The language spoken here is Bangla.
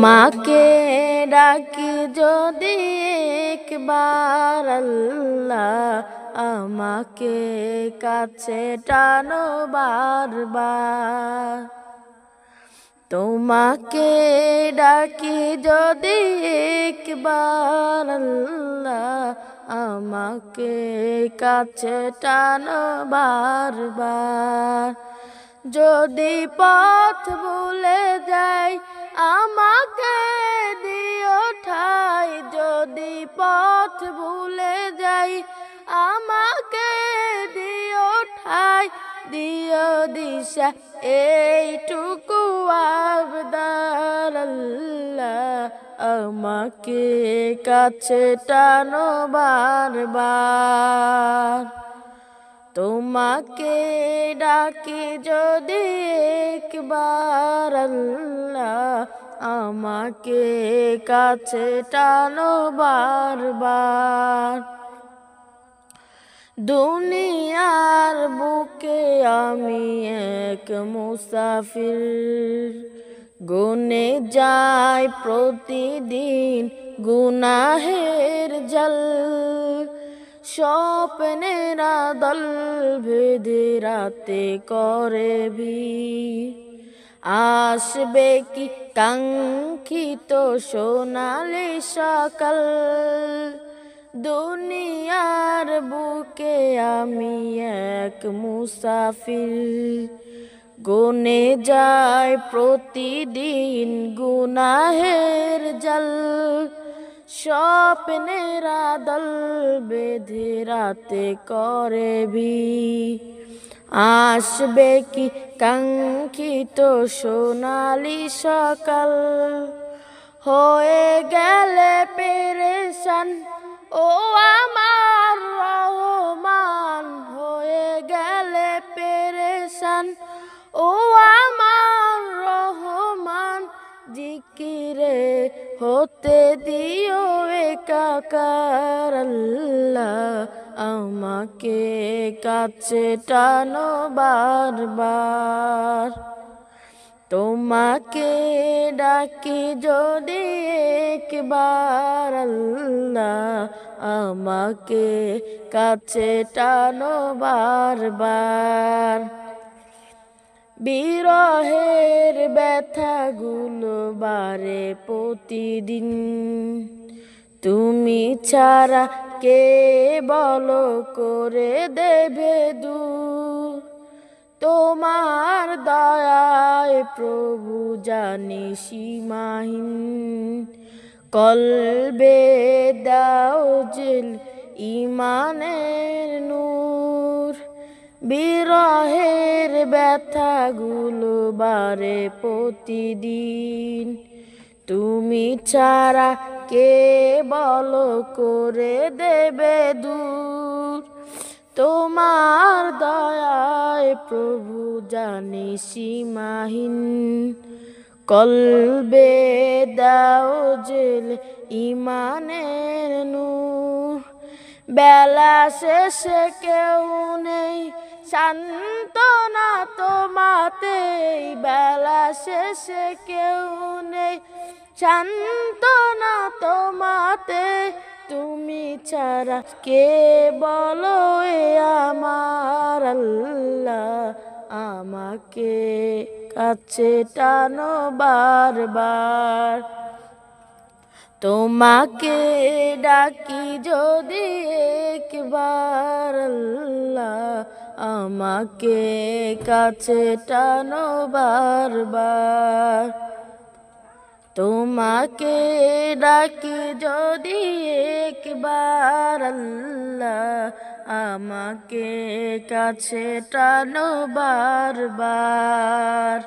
তোমাকে ডাকি যদি একবার আল্লাহ, আমাকে কাছে টানো বারবার। তোমাকে ডাকি যদি একবার আল্লাহ, আমাকে কাছে টানো বারবার। যদি পথ ভুলে যাই আমাকে দিও ঠাই, যদি পথ ভুলে যাই আমাকে দিও ঠাই, দিও দিশা এইটুকু আবদার আল্লাহ, আমাকে কাছে টানো বারবার। তোমাকে ডাকি যদি একবার আল্লাহ, আমাকে কাছে টানো বারবার। দুনিয়ার বুকে আমি এক মুসাফির, গুনে যাই প্রতিদিন গুনাহের জল। স্বপ্নের দল ভেদে রাতে করে ভিড়, আসবে কি কাঙ্ক্ষিত সোনালি সকাল। দুনিয়ার বুকে আমি এক মুসাফির, গুনে যায় প্রতিদিন গুনাহের জল। স্বপ্নের দল বেঁধে রাতে করে ভিড়, আসবে কি কাঙ্ক্ষিত সোনালি সকাল। হয়ে গেলে পেরেশান ও আমার রহমান, হয়ে গেলে পেরেশান ও আমার রহমান। জিকিরে হতে দিও একাকার আল্লাহ, আমাকে কাছে টানো বারবার। তোমাকে ডাকি যদি একবার আল্লাহ, আমাকে কাছে টানো বারবার। বিরহের ব্যথাগুলো বারে প্রতিদিন, তুমি ছাড়া কে বলো করে দেবে দূর। তোমার দয়ায় প্রভু জানি সীমাহীন, কলবে দাও জেল ঈমানের নূর। বিরহের ব্যথাগুলো বারে প্রতিদিন, তুমি ছাড়া কে বলো করে দেবে দূর। তোমার দয়ায় প্রভু জানি সীমাহীন, কলবে দাও জেল ঈমানের নূর। বেলা শেষে কেউ নেই সান্ত্বনা তোমাতে, বেলা শেষে কেউ নেই সান্ত্বনা তোমাতে। তুমি ছাড়া কে বলো এ আমার আল্লাহ, আমাকে কাছে টানো বারবার। তোমাকে ডাকি যদি একবার আল্লাহ, আমাকে কাছে টানো বারবার। তোমাকে ডাকি যদি একবার আল্লাহ, আমাকে কাছে টানো বারবার।